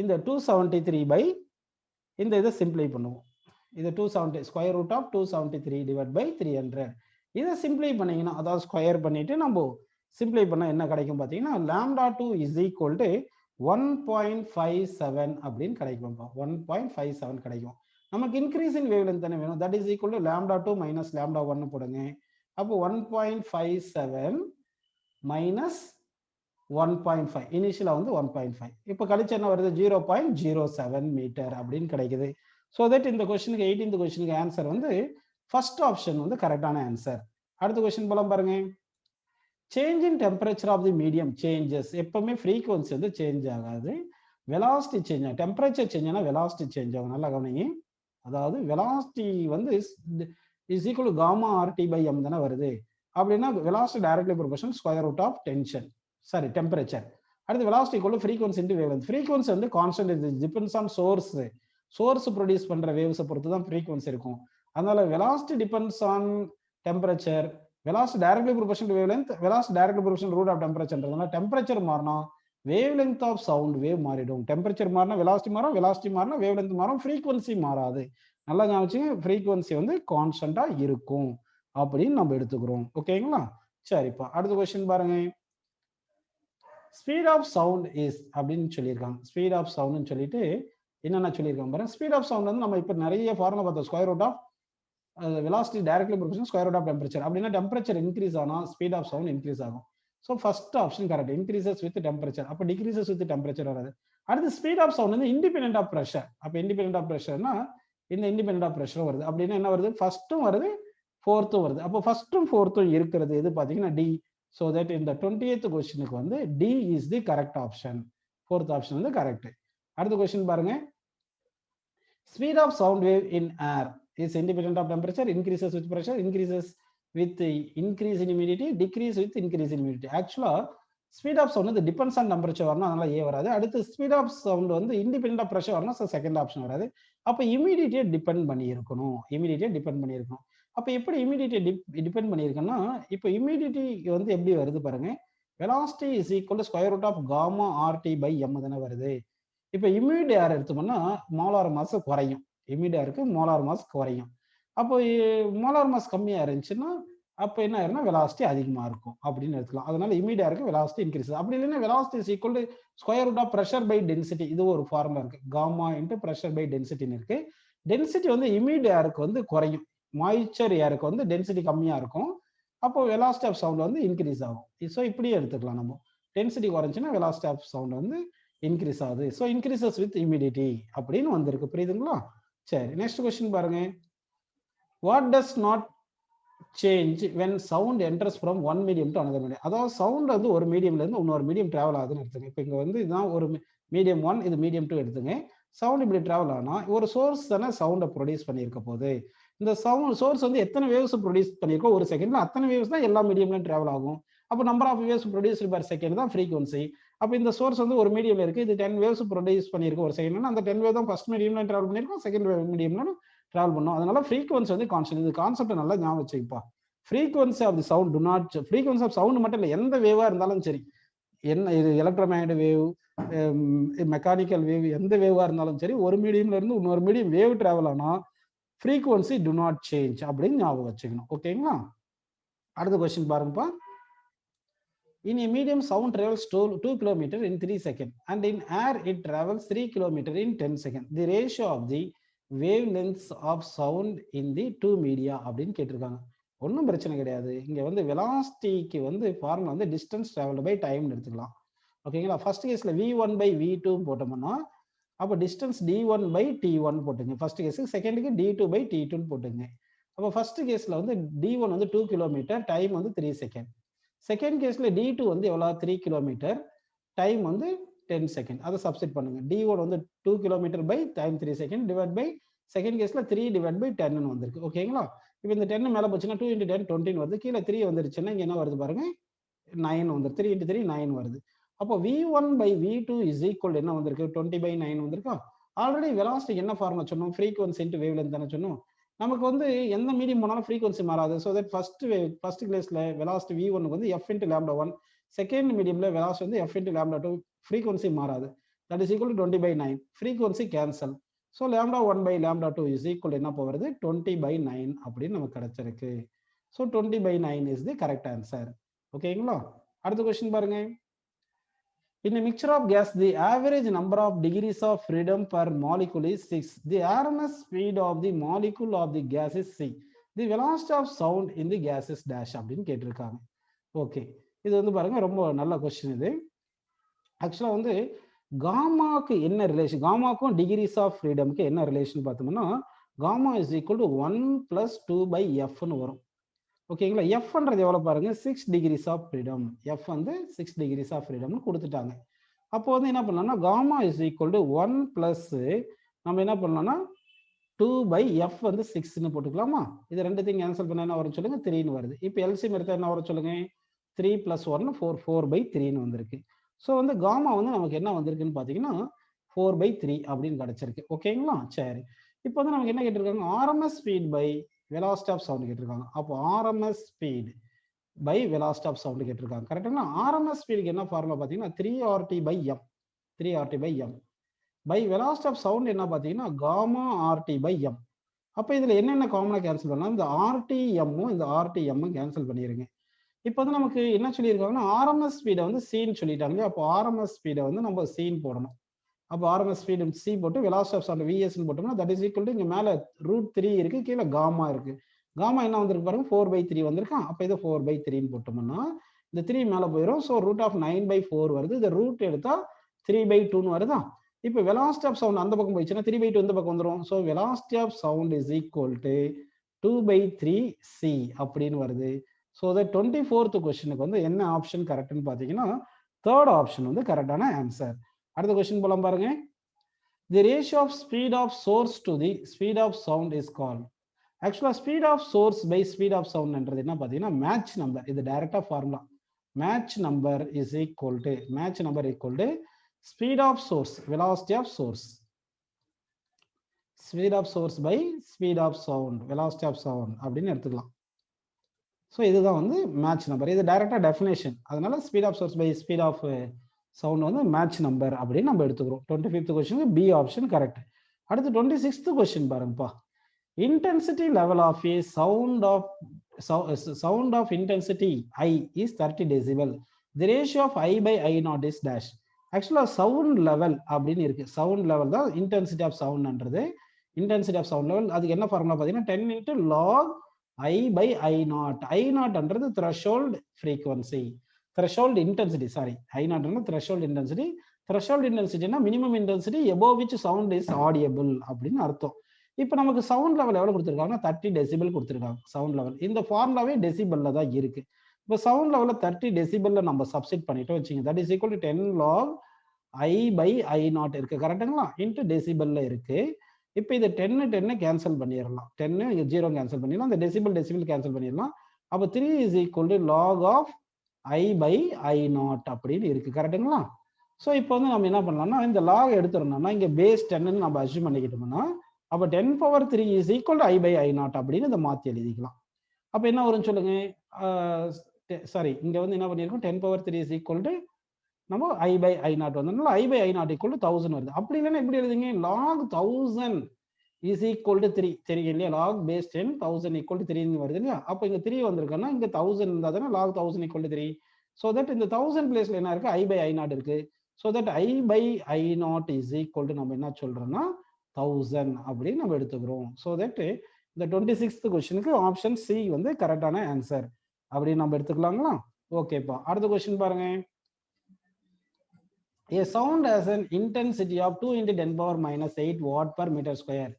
இந்த 273 பை இந்த இதை சிம்பிளை பண்ணுவோம். இது 270 square root of 273 divide by 300. இதை சிம்பிளை பண்ணீங்கன்னா, அதாவது ஸ்கொயர் பண்ணிட்டு நம்ம சிம்பிளை பண்ணா என்ன கிடைக்கும் பார்த்தீங்கன்னா, λ2 இஸ் ஈக்குவல் டு 1.57 அப்படின்னு கிடைக்கும். 1.57 கிடைக்கும். நமக்கு இன்க்ரீஸ் இன் வேவ் லென்த் தானே வேணும், தட் இஸ் ஈக்குவல் டு λ2 - λ1 போடுங்க. அப்போ 1.57 மைனஸ் 1.5, இனிஷியலா வந்து 1.5. இப்போ கழிச்சு என்ன வருது, 0.07 மீட்டர் அப்படின்னு கிடைக்குது. ஸோ தட் இந்த கொஸ்டினுக்கு 18th கொஸ்டினுக்கு ஆன்சர் வந்து ஃபர்ஸ்ட் ஆப்ஷன் வந்து கரெக்டான ஆன்சர். அடுத்த கொஸ்டின் போலாம் பாருங்க. Change in temperature of the medium changes. எப்பவுமே ஃப்ரீக்வன்சி வந்து சேஞ்ச் ஆகாது, வெலாசிட்டி சேஞ்ச் ஆகும். டெம்பரேச்சர் சேஞ்ச் ஆனால் வெலாசிட்டி சேஞ்ச் ஆகும். நல்லா கவனிங்க. அதாவது வெலாசிட்டி வந்து is equal to gamma RT by M தானே வருது. அப்படின்னா velocity directly proportional square root of tension, sorry temperature. அடுத்து velocity equal to frequency into wavelength. Frequency வந்து கான்ஸ்டன்ட், இது டிபெண்ட்ஸ் ஆன் சோர்ஸ் ப்ரொடியூஸ் பண்ற வேவ்ஸை பொறுத்து தான் ஃப்ரீக்வன்சி இருக்கும். அதனால velocity depends on temperature, velocity directly proportional to wavelength, velocity directly proportional to root of temperature. Temperature மாறினா wavelength of sound wave மாறிடும். temperature மாறினா velocity மாறும், velocity மாறினா wavelength மாறும், frequency மாறாது. நல்லா ஞாபகம், frequency வந்து கான்ஸ்டன்டா இருக்கும் அப்படின்னு நம்ம எடுத்துக்கிறோம். ஓகேங்களா? சரிப்பா, அடுத்த क्वेश्चन பாருங்க. ஸ்பீட் ஆஃப் சவுண்ட் இஸ் அப்படின்னு சொல்லியிருக்காங்க. ஸ்பீட் ஆஃப் சவுண்ட்னு சொல்லிட்டு என்னென்ன சொல்லியிருக்காங்க பாருங்க. ஸ்பீட் ஆஃப் சவுண்ட் வந்து நம்ம இப்போ நிறைய ஃபார்முலா பார்த்தோம். Square root of velocity directly proportional square root of temperature. அப்படின்னா டெம்பரேச்சர் இன்க்ரீஸ் ஆனா ஸ்பீட் ஆஃப் சவுண்ட் இன்க்ரீஸ் ஆகும். So first option correct, increases with temperature. அப்போ டிக்ரீசஸ் வித் டெம்பரேச்சர் வராது. அடுத்து ஸ்பீட் ஆஃப் சவுண்ட் வந்து இண்டிபெண்டன்ட் ஆஃப் ப்ரெஷர். அப்போ independent of ப்ரெஷர்னா இந்த இண்டிபெண்டன்ட் ஆஃப் ப்ரெஷரும் வருது. அப்படின்னா என்ன வருது, ஃபர்ஸ்ட்டும் வருது ஃபோர்த்தும் வருது. அப்போ ஃபர்ஸ்ட்டும் ஃபோர்த்தும் இருக்கிறது எது பார்த்தீங்கன்னா டி. ஸோ தட் இந்த 20th கொஸ்டினுக்கு வந்து D is the correct option. Fourth option வந்து கரெக்ட். அடுத்த கொஸ்டின் பாருங்க. Speed of sound wave in air is independent of temperature, increases with pressure, increases with increase in humidity, decrease with increase in humidity. Actually speed of sound வந்து depends on temperature வரணும், அதனால ஏ வராது. அடுத்து speed of sound வந்து independent of pressure வரணும், so second option வராது. அப்போ இமீடியட்டே depend பண்ணி இருக்கணும், இமீடியட்டே டிபெண்ட் பண்ணி இருக்கணும். அப்போ எப்படி இமீடியட்டே டிபெண்ட் பண்ணியிருக்குன்னா, இப்போ இமீடியட்டி வந்து எப்படி வருது பாருங்க. velocity is equal to square root of gamma RT by m தானே வருது. இப்போ இமீடியட் ஏர் எடுத்தோம்னா மோலார் மாஸ் குறையும், இமீடியாருக்கு மோலார் மாஸ் குறையும். அப்போ மோலார் மாஸ் கம்மியா இருந்துச்சுன்னா அப்போ என்ன ஆயிரும்னா வெலாசிட்டி அதிகமா இருக்கும் அப்படின்னு எடுத்துக்கலாம். அதனால இமீடியாருக்கு வெலாசிட்டி இன்க்ரீஸ். அப்படி இல்லைன்னா velocity is equal to square root of pressure by density. இது ஒரு ஃபார்முலா இருக்கு, காமா இன்ட்டு பிரஷர் பை டென்சிட்டின்னு இருக்கு. டென்சிட்டி வந்து இமீடியட் ஏருக்கு வந்து குறையும், மாய்ச்சர் ஏருக்கு வந்து டென்சிட்டி கம்மியா இருக்கும். அப்போ வெலாசிட்டி ஆஃப் சவுண்ட் வந்து இன்க்ரீஸ் ஆகும். ஸோ இப்படியே எடுத்துக்கலாம் நம்ம. டென்சிட்டி குறைஞ்சுன்னா வெலாசிட்டி ஆஃப் சவுண்ட் வந்து இன்க்ரீஸ் ஆகுது. ஸோ இன்க்ரீசஸ் வித் இமிடியட்டி அப்படின்னு வந்திருக்கு. புரியுதுங்களா? சரி, நெக்ஸ்ட் கொஸ்டின் பாருங்க. What does not change when sound enters from one medium to another medium. அதாவது சவுண்ட் வந்து ஒரு மீடியம்ல இருந்து இன்னொரு மீடியம் டிராவல் ஆகுதுன்னு எடுத்துங்க. இப்போ இங்க வந்து இதுதான் ஒரு மீடியம் 1, இது மீடியம் 2 எடுத்துங்க. சவுண்ட் இப்படி டிராவல் ஆனா ஒரு சோர்ஸ் தானே சவுண்டை ப்ரொடியூஸ் பண்ணியிருக்க போது. இந்த சவுண்ட் சோர்ஸ் வந்து எத்தனை வேவ்ஸ் ப்ரொடியூஸ் பண்ணியிருக்கோம் ஒரு செகண்ட்ல, அத்தனை வேவ்ஸ் தான் எல்லா மீடியம்லையும் டிராவல் ஆகும். அப்போ number of waves produced per second தான் ஃப்ரீக்வன்சி. அப்போ இந்த சோர்ஸ் வந்து ஒரு மீடியம்ல இருக்கு, இது 10 வேவ்ஸ் ப்ரொடியூஸ் பண்ணியிருக்கும் ஒரு செகண்ட்னா, அந்த 10 வேவ் தான் ஃபர்ஸ்ட் மீடியம்ல டிராவல் பண்ணியிருக்கோம், செகண்ட் மீடியம்ல டிராவல் பண்ணும். அதனால ஃப்ரீக்வன்சி வந்து கான்ஸ்டன்ட். இது கான்செப்ட் நல்லா ஞாபகம் வச்சுப்பா. Frequency of the sound do not, frequency of sound மட்டும் இல்லை, எந்த வேவா இருந்தாலும் சரி, என்ன இது எலக்ட்ரோமேக்னெட்டிக் வேவ், மெக்கானிக்கல் வேவ், எந்த வேவா இருந்தாலும் சரி, ஒரு மீடியம்ல இருந்து இன்னொரு மீடியம் வேவ் டிராவல் ஆனா ஃப்ரீக்வன்சி டு நாட் சேஞ்ச் அப்படின்னு ஞாபகம் வச்சுக்கணும். ஓகேங்களா? அடுத்த கொஸ்டின் பாருங்கப்பா. In a medium, sound travels 2 km in 3 seconds, and in air it travels 3 km in 10 seconds. The ratio of the wavelengths of sound in the two media அப்படின்னு கேட்டிருக்காங்க. ஒன்றும் பிரச்சனை கிடையாது. இங்க வந்து வெலாசிட்டிக்கு வந்து ஃபார்முலா வந்து டிஸ்டன்ஸ் டிராவல்டு பை டைம் எடுத்துக்கலாம். ஓகேங்களா? ஃபர்ஸ்ட் கேஸ்ல v1 by v2 போட்டோம்னா அப்போ டிஸ்டன்ஸ் d1 by t1 போட்டுங்க ஃபர்ஸ்ட் கேஸுக்கு. செகண்டுக்கு d2 by t2 போட்டுங்க. அப்போ ஃபர்ஸ்ட் கேஸ்ல வந்து d1 வந்து 2 கிலோமீட்டர், டைம் வந்து 3 செகண்ட். செகண்ட் கேஸ்ல d2 வந்து எவ்வளோ 3 கிலோமீட்டர், டைம் வந்து 10 செகண்ட். அதை சப்ஸ்டிட் பண்ணுங்க. d1 வந்து 2 kilometre by time 3 second divide by second கேஸ்ல 3 டிவைட் பை 10 வந்திருக்கு. ஓகேங்களா? இப்போ இந்த 10 மேலே போச்சுன்னா 2 × 10 20 வருது. கீழே 3 வந்துருச்சுன்னா இங்கே என்ன வருது பாருங்க, 9 வந்துருக்கு. 3 × 3 9 வருது. அப்போ v1 by v2 is equal என்ன வந்திருக்கு, 20 by 9 வந்திருக்கா. ஆல்ரெடி வெலாசிட்டி என்ன ஃபார்முலா சொன்னோம், ஃப்ரீக்வன்சி இன்டு வேவ்லென்த் தானே சொன்னோம். நமக்கு வந்து எந்த மீடியம் போனாலும் ஃப்ரீக்வன்சி மாறாது. ஸோ தட் ஃபர்ஸ்ட் கிளேஸ்ல வெலாசிட்டி v1 வந்து f × λ1, செகண்ட் மீடியம்ல வெலாசிட்டி வந்து f × λ2, ஃப்ரீக்வன்சி மாறாது. That is equal to 20 by 9. Frequency cancel. So λ1 by λ2 is equal என்ன போகிறது 20 by 9 அப்படின்னு நமக்கு கிடைச்சிருக்கு. So 20 by 9 is the correct answer. ஓகேங்களா? அடுத்த கொஸ்டின் பாருங்க. In a mixture of gas, the average number of degrees of freedom per molecule is 6. The RMS speed of the molecule of the gas is c. The velocity of sound in the gas is dash அப்படின்னு கேட்டிருக்காங்க. Okay, இது வந்து பாருங்க ரொம்ப நல்ல question. இது ஆக்சுவலாக வந்து காமாக்கு என்ன ரிலேஷன், காமாக்கும் டிகிரிஸ் ஆஃப் ஃப்ரீடம்க்கு என்ன ரிலேஷன் பார்த்தோம்னா, gamma is equal to 1 + 2/f வரும். ஓகேங்களா. எஃப்ன்றது எவ்வளவு பாருங்க, 6 டிகிரிஸ் ஆஃப் ஃப்ரீடம். எஃப் வந்து 6 டிகிரிஸ் ஆஃப் ஃப்ரீடம்னு கொடுத்துட்டாங்க. அப்போ வந்து என்ன பண்ணலாம்னா gamma is equal to 1 plus நம்ம என்ன பண்ணலாம்னா 2 பை எஃப் வந்து 6ன்னு போட்டுக்கலாமா. இது ரெண்டுத்தையும் கேன்சல் பண்ண என்ன வரும் சொல்லுங்க, 3ன்னு வருது. இப்போ எல்சிஎம் எடுத்தா என்ன வரும் சொல்லுங்க, 3 பிளஸ் 1 4, 4 பை 3ன்னு வந்திருக்கு. ஸோ வந்து காமா வந்து நமக்கு என்ன வந்திருக்குன்னு பார்த்தீங்கன்னா 4 பை 3 அப்படின்னு கிடைச்சிருக்கு. ஓகேங்களா. சரி, இப்போ வந்து நமக்கு என்ன கேட்டிருக்காங்க, RMS speed by velocity of sound கேட்டிருக்காங்க. அப்போ RMS speed by velocity of sound கேட்டிருக்காங்க. கரெக்டுங்களா. ஆர்எம்எஸ் ஸ்பீடுக்கு என்ன ஃபார்முலா பார்த்தீங்கன்னா 3RT by M, 3RT by M. By velocity of sound என்ன பார்த்தீங்கன்னா காமா ஆர்டி பை எம். அப்போ இதில் என்னென்ன காமனாக கேன்சல் பண்ணலாம், இந்த ஆர்டிஎம்மும் இந்த ஆர்டிஎம்மும் கேன்சல் பண்ணிடுங்க. இப்போ வந்து நமக்கு என்ன சொல்லியிருக்காங்கன்னா ஆர்எம்எஸ் ஸ்பீடை வந்து சீன்னு சொல்லிட்டாங்க. அப்போ ஆர்எம்எஸ் ஸ்பீடை வந்து நம்ம சீன் போடணும். அப்போ ஆர்எம்எஸ் ஸ்பீடு சி போட்டு வெலாசிட்டி ஆஃப் சவுண்ட் விஎஸ்ன்னு போட்டோம்னா தட் இஸ் ஈக்குவல் டு இங்கே மேலே √3 இருக்கு, கீழே காமா இருக்கு. காமா என்ன வந்திருக்கு பாருங்க, 4 பை 3 வந்திருக்கான். அப்போ இது 4 பை 3ன்னு போட்டோம்னா இந்த 3 மேலே போயிடும். ஸோ √9 பை 4 வருது. இந்த ரூட் எடுத்தா 3 பை 2ன்னு வருதா. இப்போ வெலாசிட்டி ஆஃப் சவுண்ட் அந்த பக்கம் போயிடுச்சுன்னா 3 பை 2 இந்த பக்கம் வந்துடும். So velocity of sound is equal to 2 by 3c அப்படின்னு வருது. ஸோ த 24th கொஸ்டினுக்கு வந்து என்ன ஆப்ஷன் கரெக்ட்னு பார்த்தீங்கன்னா தேர்ட் ஆப்ஷன் வந்து கரெக்டான ஆன்சர். அடுத்த கொஸ்டின் போலாம் பாருங்க. The ratio of speed of source to the speed of sound is called. Actually, speed of source by speed of sound என்றது என்ன பார்த்தீங்கன்னா மேட்ச் நம்பர். இது டைரக்டா formula. Mach number is equal to Mach number equal to speed of source velocity of source. Speed of source by speed of sound velocity of sound அப்படின்னு எடுத்துக்கலாம். So இதுதான் வந்து Mach number. இது டைரக்டா definition. அதனால speed of source by speed of sound வந்து Mach number அப்படின்னு நம்ம எடுத்துக்கிறோம். 25th கொஸ்டினுக்கு பி ஆப்ஷன் கரெக்ட். அடுத்து 26th கொஸ்டின் பாருங்கப்பா. Intensity level of a sound of intensity I is 30 decibel. The ratio of I by I naught is dash. ஆக்சுவலாக sound level அப்படின்னு இருக்கு. சவுண்ட் லெவல் தான் இன்டென்சிட்டி ஆஃப் சவுண்ட்ன்றது. Intensity of sound level அதுக்கு என்ன formula பார்த்தீங்கன்னா 10 into log I by I naught. I naught என்றது threshold frequency, threshold intensity, sorry, I naught என்றது threshold intensity. Threshold intensity னா minimum intensity above which sound is audible அப்படின்னு அர்த்தம். இப்போ நமக்கு சவுண்ட் லெவல் எவ்வளவு கொடுத்துருக்காங்கன்னா 30 டெசிபல் கொடுத்துருக்காங்க. சவுண்ட் லெவல் இந்த ஃபார்முலாவே டெசிபல்ல தான் இருக்கு. இப்போ சவுண்ட் லெவலில் 30 டெசிபல்ல நம்ம சப்ஸ்டிட் பண்ணிட்டோம் வச்சுங்க, that is equal to 10 log I by I naught இருக்கு. கரெக்டுங்களா. இன்ட்டு டெசிபல்ல இருக்கு. இப்போ இது 10 கேன்சல் பண்ணிடலாம். 10 0 கேன்சல் பண்ணிடலாம். இந்த டெசிபல் டெசிபல் கேன்சல் பண்ணிடலாம். அப்போ 3 is equal to log of I by I naught அப்படின்னு இருக்கு. கரெக்டுங்களா. ஸோ இப்போ வந்து நம்ம என்ன பண்ணலாம்னா இந்த லாக் எடுத்துடணும்னா இங்கே பேஸ் 10 நம்ம அஸ்யூம் பண்ணிக்கிட்டோம்னா அப்போ 10⁻³ is equal to I by I naught அப்படின்னு இதை மாற்றி எழுதிக்கலாம். அப்போ என்ன வரும்னு சொல்லுங்க, சாரி இங்கே வந்து என்ன பண்ணியிருக்கோம் 10⁻³ இஸ் ஈக்குவல் டு நம்ம ஐ பை ஐ நாட் வந்ததுனால I by I naught equal to 1000 வருது. அப்படி இல்லைன்னா எப்படி எழுதுங்க, லாக் 1000 இஸ் ஈக்குவல் டு 3 தெரியும் இல்லையா. லாக் பேஸ் 10 1000 ஈக்குவல் டு 3 வருது இல்லையா. அப்போ இங்கே 3 வந்திருக்குன்னா இங்கே 1000 இருந்தால் தானே log 1000 equal to 3. So that இந்த 1000 பிளேஸ்ல என்ன இருக்கு, ஐ பை ஐ நாட் இருக்கு. So that I by I naught is equal to நம்ம என்ன சொல்றோம்னா 1000 அப்படின்னு நம்ம எடுத்துக்கிறோம். ஸோ தட் இந்த 26th கொஸ்டினுக்கு ஆப்ஷன் சி வந்து கரெக்டான ஆன்சர் அப்படின்னு நம்ம எடுத்துக்கலாங்களா. ஓகேப்பா. அடுத்த கொஸ்டின் பாருங்க. A sound has an intensity of 2 × 10⁻⁻8 watt per meter square.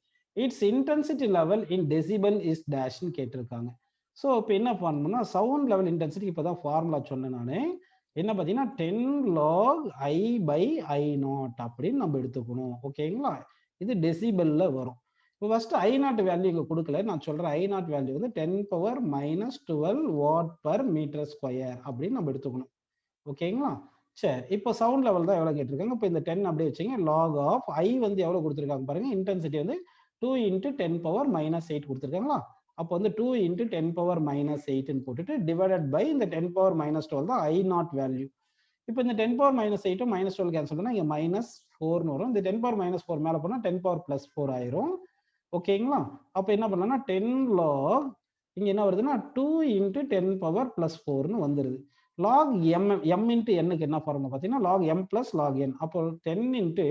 Its intensity level in decibel is dash ன்னு கேட்டிருக்காங்க. ஸோ இப்போ என்ன பண்ணணும்னா சவுண்ட் லெவல் இன்டென்சிட்டி இப்போ தான் ஃபார்முலா சொன்னேன் நான். என்ன பார்த்தீங்கன்னா 10 log I by I not அப்படின்னு நம்ம எடுத்துக்கணும். ஓகேங்களா. இது டெசிபல்ல வரும். இப்போ ஃபர்ஸ்ட் ஐ நாட் வேல்யூ இங்கே கொடுக்கல, நான் சொல்கிறேன் ஐ நாட் வேல்யூ வந்து 10⁻−12 watt per meter square அப்படின்னு நம்ம எடுத்துக்கணும். ஓகேங்களா. சரி, இப்போ சவுண்ட் லெவல் தான் எவ்வளோ கேட்டிருக்காங்க. இப்போ இந்த 10 அப்படியே வச்சுங்க. லாக் ஆஃப் ஐ வந்து எவ்வளோ கொடுத்துருக்காங்க பாருங்க, இன்டென்சிட்டி வந்து 2 × 10⁻−8 கொடுத்துருக்காங்களா. அப்போ வந்து 2 × 10⁻−8ன்னு போட்டுட்டு டிவைடட் பை இந்த 10⁻−12 தான் ஐ நாட் வேல்யூ. இப்போ இந்த 10⁻−8 -12 கேன்சல் பண்ணால் இங்கே -4ன்னு வரும். இந்த 10⁻−4 மேலே போனால் 10⁻+4 ஆயிரும். ஓகேங்களா. அப்போ என்ன பண்ணலாம்னா 10 log இங்கே என்ன வருதுன்னா 2 × 10⁻+4ன்னு வந்துடுது. log m into n-க்கு என்ன ஃபார்முலா பார்த்தீங்கன்னா log m plus log n. அப்போ 10 ×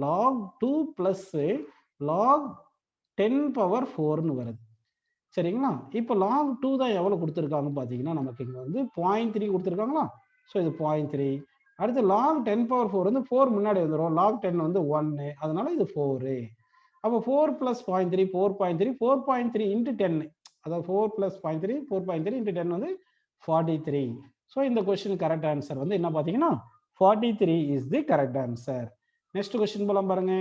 log 2 plus log 10⁻4ன்னு வருது. சரிங்களா. இப்போ log 2 தான் எவ்வளோ கொடுத்துருக்காங்க பார்த்தீங்கன்னா நமக்கு இங்கே வந்து 0.3 கொடுத்துருக்காங்களா. ஸோ இது 0.3. அடுத்து log 10⁻4 வந்து 4 முன்னாடி வந்துடும். log 10 வந்து 1, அதனால இது 4. அப்போ 4 + 0.3 4.3 4.3 × 10 அதாவது 4 + 0.3 4.3 × 10 வந்து 43. ஸோ இந்த கொஸ்டின் கரெக்ட் ஆன்சர் வந்து என்ன பார்த்தீங்கன்னா 43 is the correct answer. Next question போலாம் பாருங்க.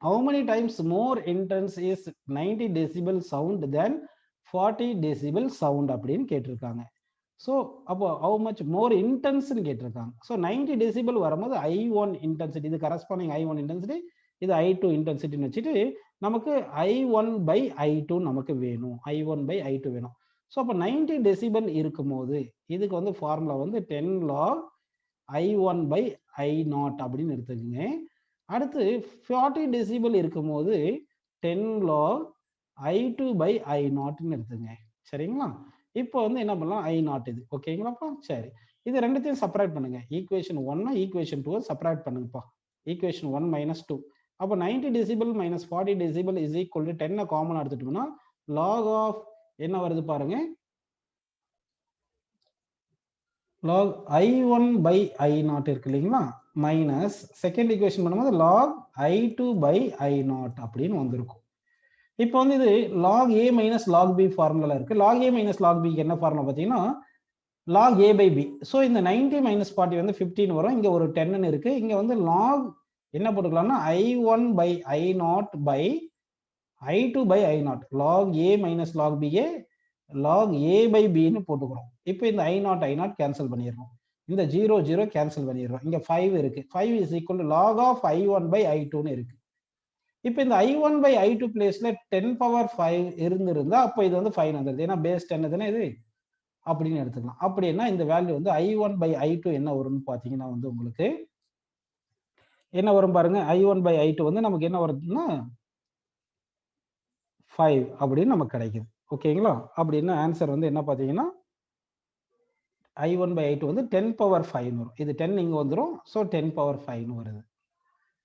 How many times more intense is 90 decibel sound than 40 decibel sound அப்படின்னு கேட்டிருக்காங்க. ஸோ அப்போ how much more intense ன்னு கேட்டிருக்காங்க. ஸோ 90 decibel வரும்போது I1 intensity, இது கரஸ்பாண்டிங் I1 intensity, இது I2 இன்டென்சிட்டின்னு வச்சுட்டு நமக்கு I1/I2 நமக்கு வேணும். I1/I2 வேணும். ஸோ அப்போ 90 டெசிபல் இருக்கும்போது இதுக்கு வந்து ஃபார்முலா வந்து 10 log I1/I0 அப்படின்னு எடுத்துக்கோங்க. அடுத்து 40 டெசிபல் இருக்கும்போது 10 log I2/I0ன்னு எடுத்துங்க. சரிங்களா? இப்போ வந்து என்ன பண்ணலாம், I0 இது ஓகேங்களாப்பா. சரி, இது ரெண்டுத்தையும் செப்பரேட் பண்ணுங்க. ஈக்குவேஷன் 1 ஈக்குவேஷன் 2 செப்பரேட் பண்ணுங்கப்பா. ஈக்குவேஷன் 1 - 2. அப்போ 90 decibel - 40 decibel is equal to 10 common எடுத்துட்டோம்னா log ஆஃப் என்ன வருது பாருங்க, log I1/I0 இருக்கு இல்லைங்களா, மைனஸ் செகண்ட் ஈக்குவேஷன் பண்ணும்போது log I2/I0 அப்படின்னு வந்திருக்கும். இப்போ வந்து இது log A - log B formula இருக்கு. log A - log B என்ன ஃபார்முலா பார்த்தீங்கன்னா log A/B. ஸோ இந்த 90 - 40 வந்து 15 வரும். இங்க ஒரு 10 இருக்கு. இங்க வந்து log என்ன போட்டுக்கலாம்னா I1/I0 I2/I0 log A - log B log A/B போட்டுக்கிறோம். இப்போ இந்த I0 கேன்சல் பண்ணிடுறோம். இந்த 0 0 கேன்சல் பண்ணிடுறோம். இங்க 5 இருக்கு. 5 is equal to log of I1/I2ன்னு இருக்கு. இப்போ இந்த I1/I2 பிளேஸ்ல 10⁵ இருந்திருந்தா அப்போ இது வந்து 5 வந்துருது. ஏன்னா பேஸ் 10 தானே இது அப்படின்னு எடுத்துக்கலாம். அப்படின்னா இந்த வேல்யூ வந்து I1/I2 என்ன வரும்னு பார்த்தீங்கன்னா வந்து உங்களுக்கு என்ன வரும் பாருங்க. I1/I2 வந்து நமக்கு என்ன வருதுன்னா 5 அப்படின்னு நமக்கு கிடைக்குது. ஓகேங்களா? அப்படின்னா ஆன்சர் வந்து என்ன பார்த்தீங்கன்னா I1/I2 வந்து 10⁵ வரும். இது 10 இங்க வந்துடும். ஸோ 10⁵ வருது.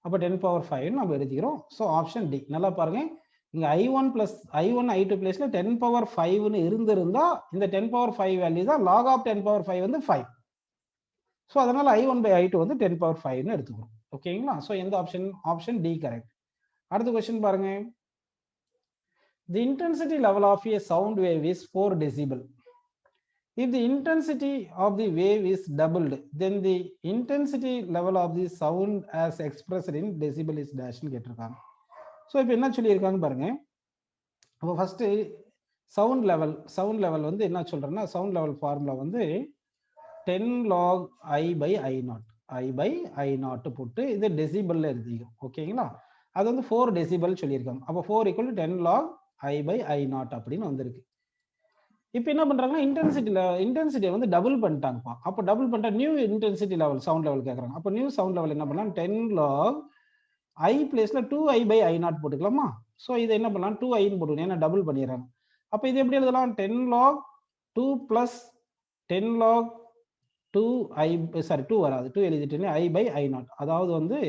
அப்போ 10⁵ நம்ம எழுதிக்கிறோம். So option D. நல்லா பாருங்க, இங்க I1 I2 பிளேஸ்ல 10⁵ இருந்திருந்தா இந்த 10⁵ வேல்யூ தான் log ஆஃப் 10⁵ வந்து 5. ஸோ அதனால I1/I2 வந்து 10⁵ எடுத்துக்கிறோம். ஓகேங்களா? ஸோ எந்த ஆப்ஷன்? Option D correct. அடுத்த கொஸ்டின் பாருங்க. The intensity level of a sound wave is 4 decibel. If the intensity of the wave is doubled, then the intensity level of the sound as expressed in decibel is dash ன்னு கேட்டிருக்காங்க. So இப்போ என்ன சொல்லியிருக்காங்க பாருங்க. அப்போ first sound level வந்து என்ன சொல்றேன்னா சவுண்ட் லெவல் ஃபார்முலா வந்து 10 log I/I0 போட்டு இது டெசிபல்ல எழுதிக்கும். ஓகேங்களா? அது வந்து 4 டெசிபல் சொல்லியிருக்காங்க. அப்போ 4 = 10 log I/I0 அப்படின்னு வந்திருக்கு. இப்போ என்ன பண்றாங்கன்னா இன்டென்சிட்டியை வந்து டபுள் பண்ணிட்டாங்கப்பா. அப்போ டபுள் பண்ணிட்டா new intensity level sound level கேட்குறாங்க. அப்போ நியூ சவுண்ட் லெவல் என்ன பண்ணலாம், 10 log I பிளேஸ்ல 2I/I0 போட்டுக்கலாமா? ஸோ இதை என்ன பண்ணலாம் 2I போட்டுக்கணும், ஏன்னா டபுள் பண்ணிடுறாங்க. அப்போ இது எப்படி எழுதலாம், 10 log 2 + 10 log 2I, சாரி 2 வராது, 2 எழுதிட்டேன்னு I/I0. அதாவது வந்து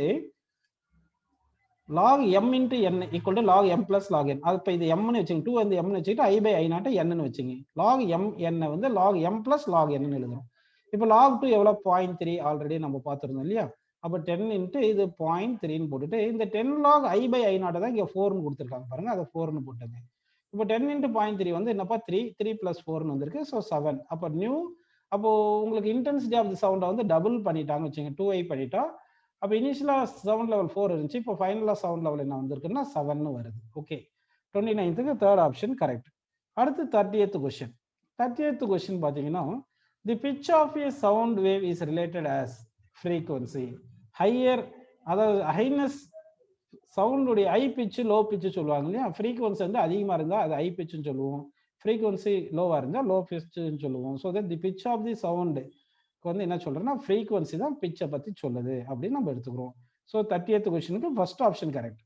log m × n = log m + log n. அப்போ இது m ன்னு வச்சுங்க, 2 வந்து m ன்னு வச்சுக்கிட்டு I/I0 n ன்னு வச்சுங்க. log m n வந்து log m + log n ன்னு எழுதுறோம். இப்போ log 2 எவ்வளோ 0.3 ஆல்ரெடி நம்ம பார்த்துருந்தோம் இல்லையா? அப்போ 10 × இது 0.3ன்னு போட்டுட்டு இந்த 10 log I/I0 தான் இங்கே 4ன்னு கொடுத்துருக்காங்க பாருங்க, அதை 4ன்னு போட்டுங்க. இப்போ 10 × 0.3 வந்து என்னப்பா 3 + 4ன்னு வந்திருக்கு. ஸோ 7. அப்போ உங்களுக்கு இன்டென்சிட்டி ஆஃப் தி சவுண்டை வந்து டபுள் பண்ணிட்டாங்க வச்சுங்க, 2I பண்ணிட்டா. அப்போ இனிஷியலாக சவுண்ட் லெவல் 4 இருந்துச்சு, இப்போ ஃபைனலாக சவுண்ட் லெவல் என்ன வந்திருக்குன்னா 7ன்னு வருது. ஓகே, 29க்கு தேர்ட் ஆப்ஷன் கரெக்ட். அடுத்து 30th கொஸ்டின். 30th கொஸ்டின் பார்த்தீங்கன்னா the pitch of a sound wave is related as frequency. Higher, அதாவது ஹைனஸ் சவுண்டுடைய ஹை பிச்சு லோ பிச்சு சொல்லுவாங்க இல்லையா? ஃப்ரீக்வன்சி வந்து அதிகமாக இருந்தால் அது ஹை பிச்சுன்னு சொல்லுவோம், ஃப்ரீக்வன்சி லோவாக இருந்தால் லோ பிச்சுன்னு சொல்லுவோம். So that the pitch of the sound வந்து என்ன சொல்றேன்னா ஃப்ரீக்வன்சி தான் பிச்சை பற்றி சொல்லுது அப்படின்னு நம்ம எடுத்துக்கிறோம். ஸோ 30th கொஸ்டினுக்கு ஃபர்ஸ்ட் ஆப்ஷன் கரெக்ட்.